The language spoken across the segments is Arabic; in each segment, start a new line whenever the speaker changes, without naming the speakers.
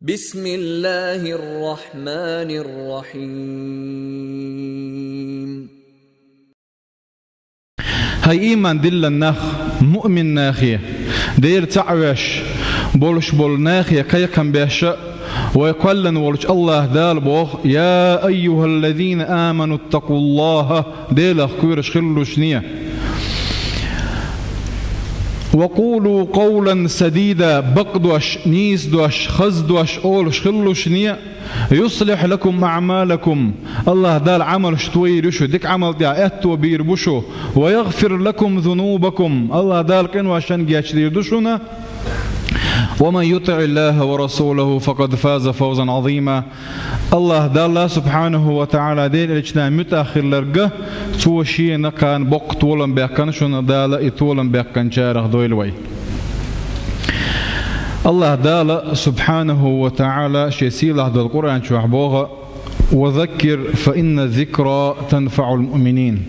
بسم الله الرحمن الرحيم.
هاي إيمان دل النخ مؤمن ناخية دير تعوش بولش بول ناخية كيكم بيشاء ويقلن ولش الله دال بوخ يا أيها الذين آمنوا اتقوا الله ديل كورش خلوش نية وقولوا قولا سديدا بقدوش نيسدوش خزدوش أولش خلوش نية يصلح لكم أعمالكم الله دال عمل شتوير يشو ديك عمل دي أتو بيربشو ويغفر لكم ذنوبكم الله دال كنوا شنجيش ديردشونا ومن يطع الله ورسوله فقد فاز فوزا عظيما الله دال سبحانه وتعالى ديل الإجتنام متأخر لرقه توشي نقان بق طولا بيقان شون دال إطولا بيقان شارخ دويلوي الله دال سبحانه وتعالى شيسيل هذا القرآن شو أحبوها وذكر فإن الذكرى تنفع المؤمنين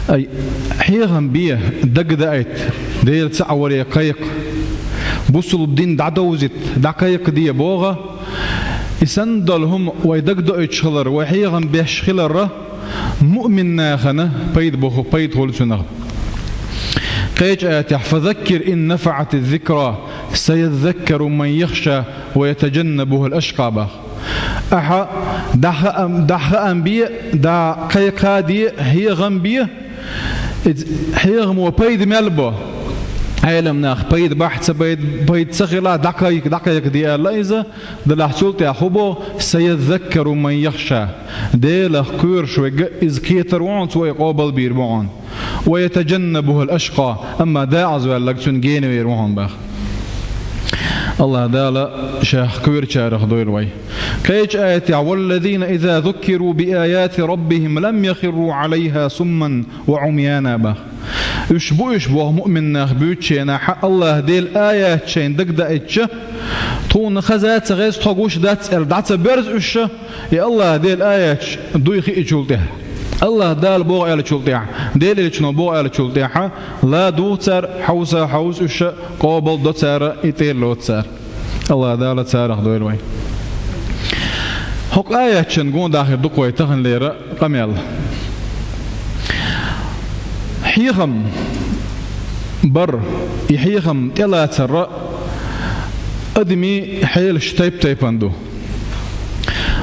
أي حيغم بيه دقدقت دير تعوري قيق بوصل الدين دعدوزت دقيق دي بوغا يسندلهم ويدقدقت شخلر وحيغم بيه شخلر مؤمن ناخنه بيد بوغو بيد هولسنه قيج آيات فذكر إن نفعت الذكرى سيذكر من يخشى ويتجنبه الأشقى باخ أحا دحا أنبياء دا قيقادية هي غنبية هي غمو بيد ملبو عالم ناخ بيد بحث بيد سخلا دقيق دي الله إذا دلحسولت يا خبو سيذكر من يخشى ديله كورش إذ كيتر وعن سوى قابل بيربعون ويتجنبه الأشقى أما داعز واللقسون جيني ويروحون باخ الله دالا شيخ كوير شارخ دويلوي كيج آيات والذين إذا ذكروا بآيات ربهم لم يخروا عليها سما وعميانا باخ يشبه مؤمن ناخبوتشينا حق الله ديل آيات شين دقدقتش طون خزات غيز تقوش دات برز وش يا الله ديل آيات دويخي إجولتها الله دال بوغ على شلطيح ديل اللي شنو بوغ على شلطيحة لا دوتر حوسة حوس وش قابل دوتر إتير لوتر الله دال تارخ دويل وين حق آيات شنقون داخل دقوي تخن ليرة قميل حيخم بر يحيخم تلا ترى أدمي حيل شتيب تيباندو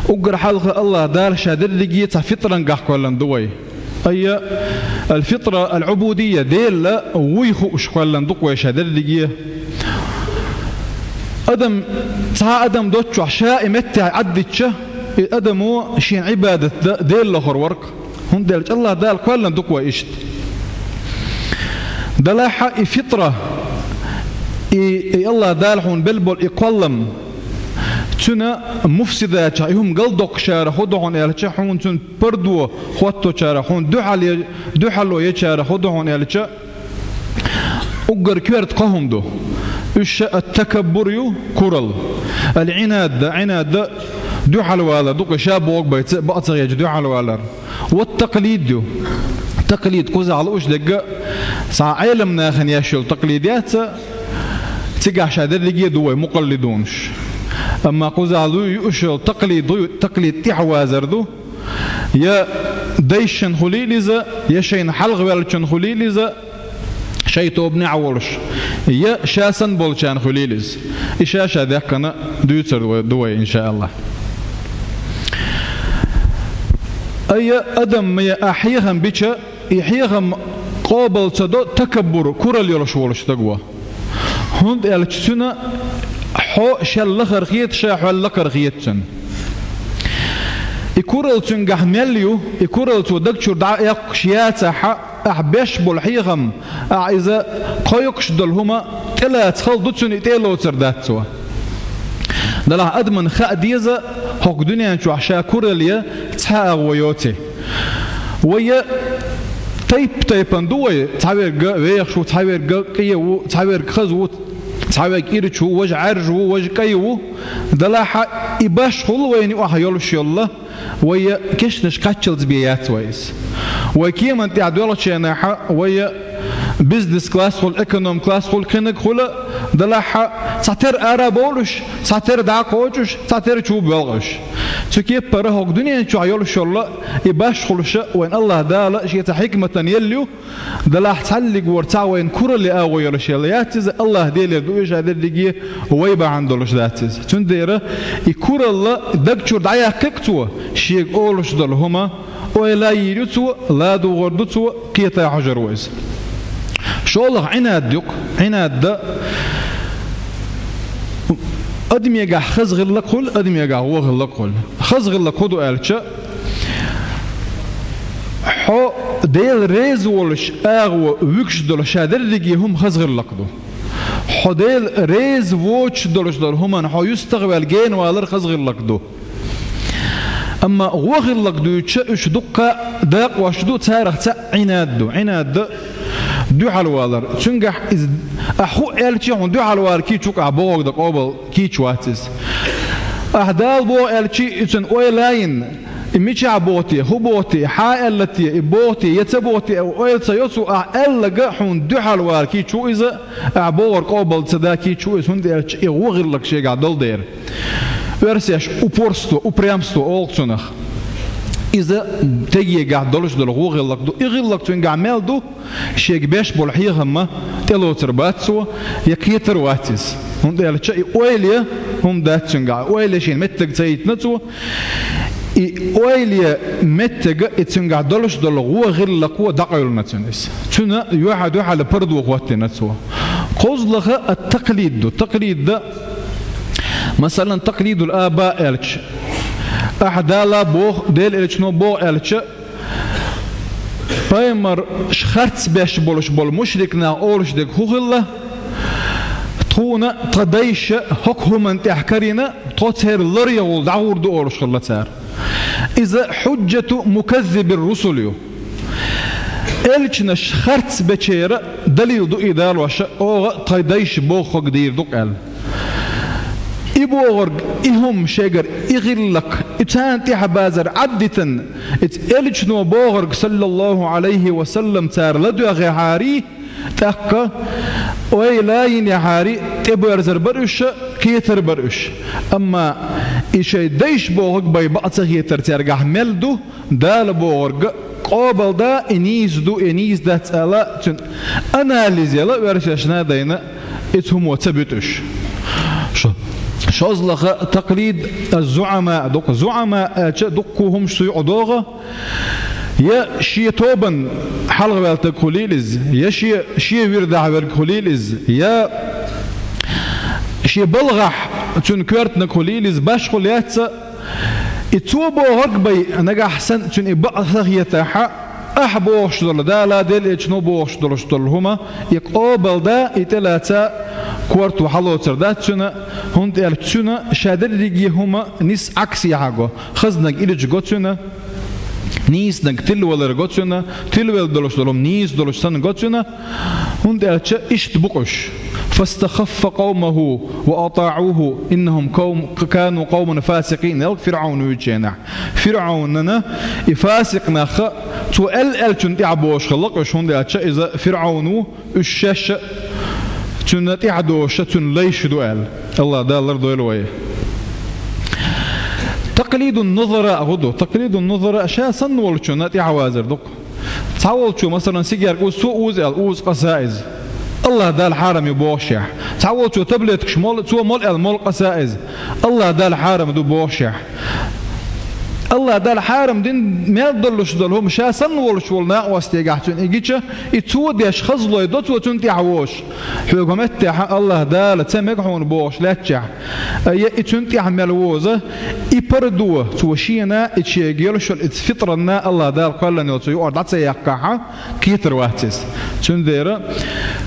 أقر حلقة الله دار شادر لقيتها فطرا قحك ولا ندوي أي الفطرة العبودية ديل لا ويخو ولا ندوي شادر لقيه أدم تا أدم دوتشو عشاء متى عدتشه أدمو شين عبادة ديل لخر ورق هم ديل الله دار ولا ندوي إيشت دلاحة فطرة الله دار حون بلبل يقلم تنا مفسدات هم قلدق شارع خدهون يلچ حون تن بردو خوتو شارع حون دحلو يشارع خدهون يلچ أجر كبرت قهم دو إيش التكبر يو كرل العناد دحلو ولا دق شاب وق بيت بأطر يج دحلو ولا والتقليد دو تقليد كوزع على وش دقة علم ناخن يشيل تقليديات تقع شادر لقيه دوي مقلدونش أما قزالو يؤشل تقليد تحوازردو يا ديشن خليلزا يا شين حلق والشن خليلزا شيتو ابن عولش يا شاسن بولشان خليلز إشاشة ذاكنا دوتر دوي إن شاء الله أي أدم يا أحيهم بيتشا يحيهم قابل تكبر كرل يلشولش تقوى هند يلتسنا حو شل خرخيت شاحو لخرخيتن يكورلتن قحمليو يكورلتو دكتور دع يقشيات أحبش بالحيغم إذا قيقش دلهما ثلاث خلدتن يتيلو ترداتوا دلها أدمن خاديزة حق دنيا شو عشا كورليا تحاق ويوتي ويا تيب دوي تعبير ويخشو تعبير قيو تعبير خزو تعبير إيرتشو وج عرجو وج قيو دلاحة إباش خلوين وحيولش يلا ويا كشنش قاتشلز بيات ويس وكيما انت عدولة شيناحة ويا business class خل econom class خل كنك خل دلها ساتر أرابولش ساتر داقوجش ساتر شوب بلغش تكيب بره الدنيا شو عيال الله يباش خلش وين الله دال شيء حكمة يليو دلها تعلق ورتع وين كور اللي أوي ولا شيء ياتز الله ديل دويش هذا اللي ويبا عندلش ذاتز تنديره يكور الله دكتور دعيا ككتوا شيء أولش دلهما ولا يرتوا لا دوغردتوا كيتا حجر ويز شو الله عناد أدم يجا خزغ اللقول أدم يجا وغ اللقول خزغ اللقودو ألشة حو ديل ريز ولش أغو وكش دول شادر دقي هم خزغ اللقدو حو ديل ريز ووش دولش دول هم حو يستغبل جين والر خزغ اللقدو أما وغ اللقدو يتش دقة داق واشدو تارخ تا عناد دو حلوالر چونگه اخو الچی هون دو حلوال کی چوک ابوغ د قبل کی چواتس احدال بو الچی اتن اویلاین میچ ابوتی هو بوتی حالتی بوتی يتبوتي او يتسيوسو الغ هون دو حلوال کی چو از ابوغ قبل صدا کی چو هون الچی وغلق شي قاعد دير ورسيش упорство упрямство олцунах إذا تيجي قاعد دولش دول غلق دو يغلق تون قاعد دو شيء بيش بالحيهم تلو ترباتسو يكيتر واتس هم ده الشيء أولية هم ده تون قاعد أولية شيء متج تيت نتسو أولية متج تون قاعد دولش دول غلق ودقيل نتسونس تون يوحد بردو قوات نتسو قصدها التقليد ده مثلا تقليد الآباء الش أحدالا بوخ ديل إلشنو بوخ إلش بايمر شخرتس بيش بولش بول مشركنا أولش ديك هوغلا تونا تدايش حكهم انت أحكارينا توتهر لريا والدعور دو أولش خلا تار إذا حجة مكذب الرسل إلشنا شخرتس بيشير دليل دو إدال وشا أو تدايش بوخ قدير دوك أل إبوغرق إهم شجر إغلق إتانتي حبازر عدة إتألجنو بوغرق صلى الله عليه وسلم تار لدو غيهاري تاقا ويلاين يحاري تبو يرزر برش كيتر برش أما إشي ديش بوغرق باي بأسا كيتر تارقح ملدو دال بوغرق قابل دا إنيز دا تسألا أناليزي لا ورشاشنا دينا إتهم وتبتش شازلخ تقليد الزعماء دوك زعماء دوكهم شيء دوغه يا شي توبن حلغ بالتكوليلز يا شي ويردع بالكوليلز يا شي بلغح تون كورت نكوليلز باش خليات اتوبو هكبي نجا احسن تون ابعث يتاح احبوش دول دا لا ديل اتنوبوش دولش دولهما يقابل دا اتلاتا كورت وحلو ترداتنا هند التنا شادر رجي هما نس عكسي حاجة خزنك إلج قطنا نيس نقتل ولا رقطنا تلو دولش دولم نيس دولش سن قطنا هند التش إشت بقش فاستخف قومه وأطاعوه إنهم كانوا قوم فاسقين يلق فرعون يجينا فرعوننا يفاسقنا خ تو التن تعبوش خلقش هند التش إذا فرعون الشش تون تعدوش تون ليش دوال الله دالر دوالوي تقليد النظرة أغدو تقليد النظرة أشياء صنول شو ناتي عوازر دوك تعول شو مثلا سيجار أوز قسائز الله دال حارم يبوشح تعول شو تبلت شمال شو مال قسائز الله دال حارم دو بوشح الله دال حارم دين ما يضلش دلهم شا صنول شو الناق واستيقاحتون إيجيتش يتود يشخص له يدوت وتنتي عوش حكمت الله دال تمقحون بوش لا تشع يتنتي عمل ووزه يبردوه توشينا يتشيجيل شو الفطرنا الله دال قال لنا يقعد عتسا يقعها كيتر واتس تندير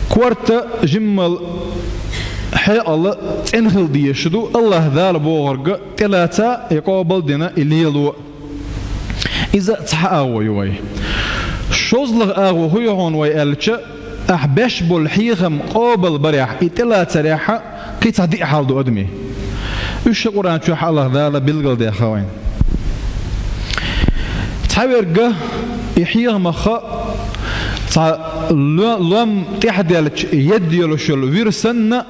كورت جمل حي الله تنخل ديشدو الله ذال بوغرق ثلاثة يقابل دينا الليلو إذا تحقاوي يوي شوزلغ آغو هو يهون ويالش أحبش بالحيخم قابل بريح ثلاثة ريحة كي تعدي حال دو أدمي إيش القرآن شو الله ذال بلغل دي أخوين تحاورق يحيغ مخا لم تحدلش يديلش الويرسن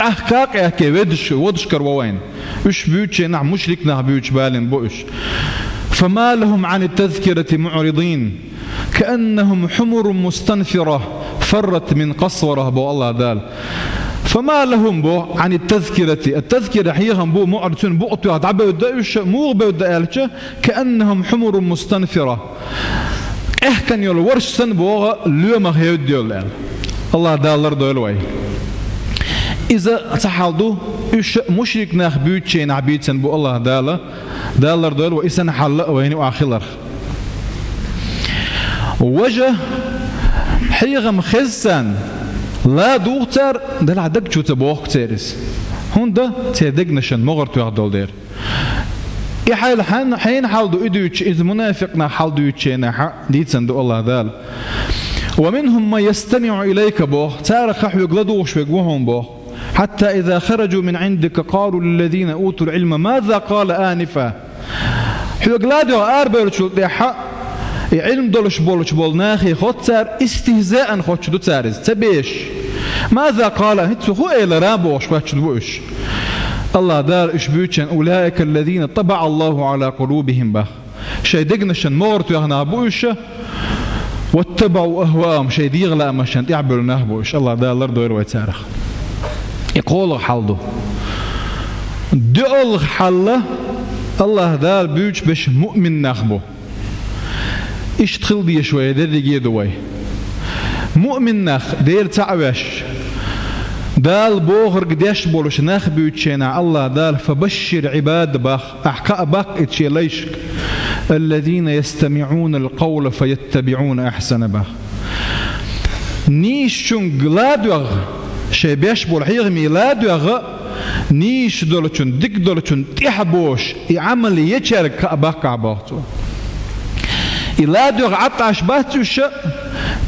أحكاك أكيد ودش كروين إيش بيوتش نعم مشركنا بيوتش بالين بوش فما لهم عن التذكرة معرضين كأنهم حمر مستنفرة فرت من قصورة بو الله دال فما لهم بو عن التذكرة حيهم بو معرضين بو أطيات عبو دايش مو بودالش كأنهم حمر مستنفرة كان يقول ورش سن بو اليوم هيود يقول الله دال لردو إذا تحالدو إيش مشرك ناخ بيوتشين عبيتسن بو الله دالر دول وإسن حل وين وآخر وجه حيغم خزان لا دوغتر دل عدق شو تبوخ تيرس هوندا تيدقنشن مغرتو يعدول دير إحال حين حالدو إدوش إذ منافقنا حالدو يتشينا ديتسن دو الله دال ومنهم ما يستمع إليك بوخ تارخ يقلدوش ويقوهم بوخ حتى إذا خرجوا من عندك قالوا للذين أوتوا العلم ماذا قال آنفا حيقلادوا آربيرتشو ديحا علم دولش بول ناخي خطر استهزاء خطشدو تارز تبيش ماذا قال هتفو هو إلى رابوش واتشدوش الله دار إشبيوتشن أولئك الذين طبع الله على قلوبهم به شي دقنشن مورتو يغنى بوش واتبعوا أهواهم شي ديغلا مشان يعبروا نهبوش الله دار لردو يروي تارخ يقول حالدو دول حالة الله دال بيوش بش مؤمن نخبو إيش تخل دي شوية دير دوي مؤمن نخ دير تعوش دال بوغر قديش بولوش نخ بيوتشينا الله دال فبشر عباد باخ أحكا باك اتشي ليشك الذين يستمعون القول فيتبعون أحسن باخ نيش شنق لا دوغ شي بيشبول حيغ ميلاد يغ نيش دولتون ديك دولتون تيحبوش يعمل يشارك كأباك عباطو يلاد يغ عطاش باتوش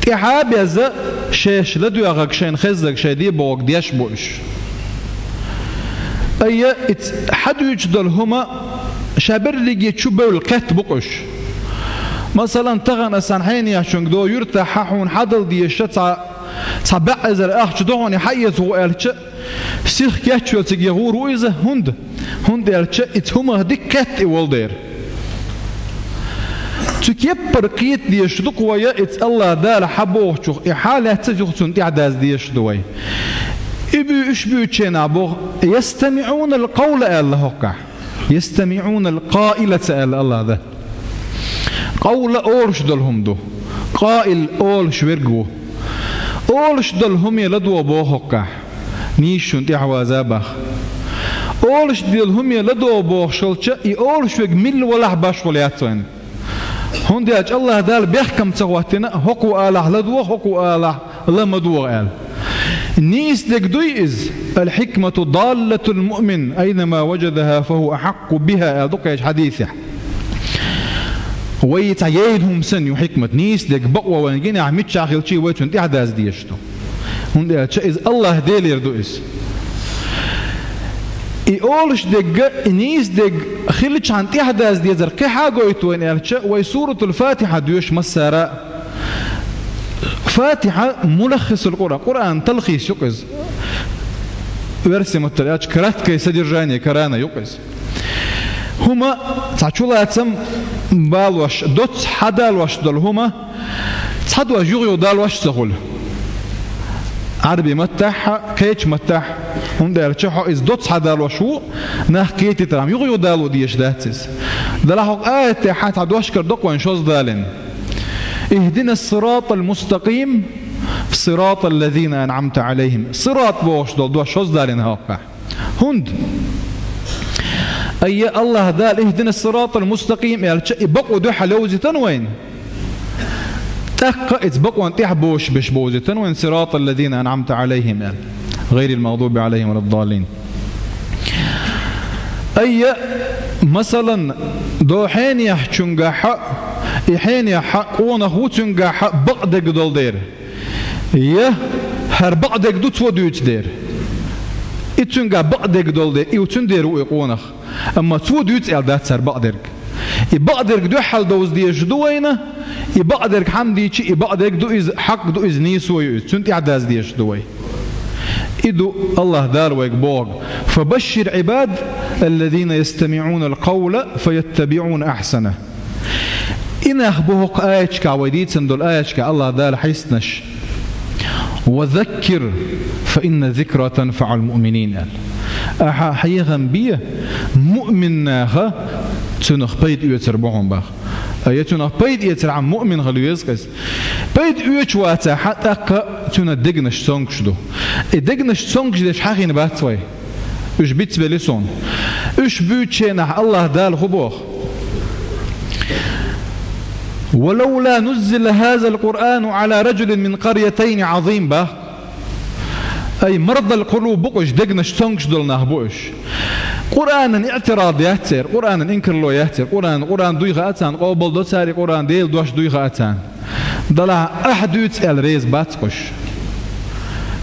تيحاب يزا شيش لدو يغاك شين خزك شي دي بوك ديشبوش أي حدو يجدل هما شابر لقي تشبه القت بقش مثلا تغن أسان حين يحشنك دو يرتاحون حدل دي الشتع صبع إذا أخش دعوني حيث هو ألش سيخ كاتشو تجيغور وإذا هند ألش إتهما دكت والدير تكبر قيت ديش دقوية إت الله دال حبوه شوخ إحالة تجوختون تعداز ديش دوي إبي إشبيو تشينا بوغ يستمعون القول الله قع يستمعون القائلة الله ذا قول أورش دلهم دو قائل أول شويرجو أولش دلهم يلدوا بوخك نيشون تحوازا بخ أولش دلهم يلدوا بوخشلش أولش يجمل ولا باش ولياتين هون دياج الله دال بيحكم تغواتنا هكو آله لدوا هكو آله لما دوا قال نيس دك دويز الحكمة ضالة المؤمن أينما وجدها فهو أحق بها دقيش حديثه ويتعيدهم سن يحكمة نيس دك بقوة وانجينا عميت شاخل شي ويتون تحداز ديشتو هون ديال شايز الله ديل يردوئس اولش دك نيس دك خلش عن تحداز ديزر كي حاجة يتوين يالشا ويسورة الفاتحة ديوش مسارة فاتحة ملخص القرآن تلخيص يقز ورسم التلاتش كرات كي سجر جاني كرانا يقز هما تعشولا يتسم بالوش دوت حدالوش دل هما تحدوا جوغيو دالوش سهول عربي متاح كيتش متاح هم داير تشحو إز دوت حدالوش هو ناح كيتي ترام يوغيو دالو ديش داتس دلاحوك آيات حات عدوش كردوك وانشوز دالين اهدنا الصراط المستقيم صراط الذين أنعمت عليهم صراط بوش دول دوش شوز دالين هاقع هند أي الله دال اهدنا الصراط المستقيم بقوا دو حلوزي تنوين تقعت بقوا انتح بوش بش بوزي تنوين صراط الذين أنعمت عليهم غير المغضوب عليهم ولا الضالين أي مثلا دو حين يحشنغا حق حين يحقون خوتنغا حق بقدك دول دير يه هر بقدك دو توديوت دير إتنغا بقدك دول دير إيوتن دير ويقونخ أما توديوت إلدات سر بقدك يبقدرك دو حل دوز ديش دوينا يبقدرك حمدي شي يبقدرك دو إز حق دو إز نيسوي سنت إعداز ديش دوي إدو الله دار ويكبوغ فبشر عباد الذين يستمعون القول فيتبعون أحسنه إن أخبوك آياتك وديت سندل آياتك الله دار حيثنش وذكر فإن ذكرى تنفع المؤمنين أحا حيغا بيه مؤمن ناخا تنخ بيد يوتر بوهم باخ أيتنا بيد يتر عن مؤمن غلو يزقس بيد يوتواتا حتى تنا دقنش تونكشدو دقنش تونكشدش حقين باتوي اش بيت بلسون اش بيتشينا الله دال خبوخ ولولا نزل هذا القرآن على رجل من قريتين عظيم به أي مرضى القلوب بقش دقنش تونكش دولناه بقش قرآن اعتراض يهتر قرآن انكر له يهتر قرآن دويغة أتان قوبل دو تاري قرآن ديل دوش دويغة أتان دلع أحد يتسأل ريز باتقش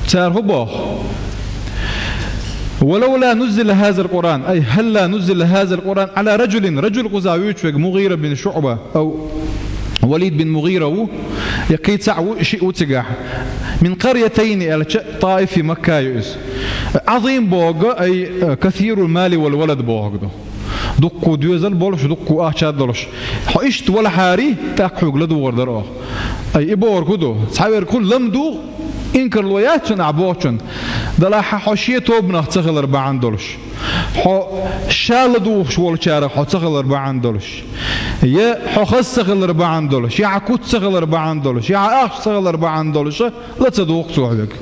تار هبوخ ولولا نزل هذا القرآن أي هلا نزل هذا القرآن على رجل قزاويش مغيرة بن شعبة أو وليد بن مغيرة يقيت سعو شيء وتقح من قريتين طائف في مكة يؤس عظيم بوغ أي كثير المال والولد بوغ دقو ديوزل بولش دقو آشاد دولش حيشت ولا حاري تاقحوق لدور دروه أي إبور كدو تحاور كل لمدو إنكر الوياتن عبوتن دلاحة حوشية توبنا تغل 4 دولش حو شالدو شوال شارع حو تغل 4 دولش يا حو خص تغل 4 دولش يا عكوت تغل 4 دولش يا آخ تغل 4 دولش لا تدوق صوحبك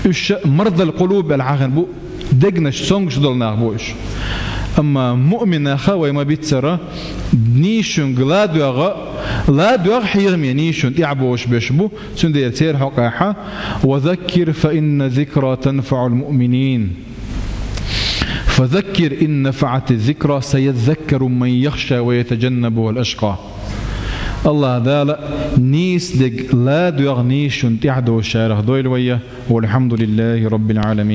إيش مرضى القلوب العغن بو دقنش سونغش دولنا بوش أما مؤمن أخوي ما بيتسرى نيشون لا دوغ حيرمي نيشون يعبوش بشبو سندير تير حقاحة وذكر فإن ذكرى تنفع المؤمنين فذكر إن نفعت الذكرى سيذكر من يخشى ويتجنبه الأشقى الله دالا نيس دق لا دوغ نيشون يعدو الشارع دويل ويا والحمد لله رب العالمين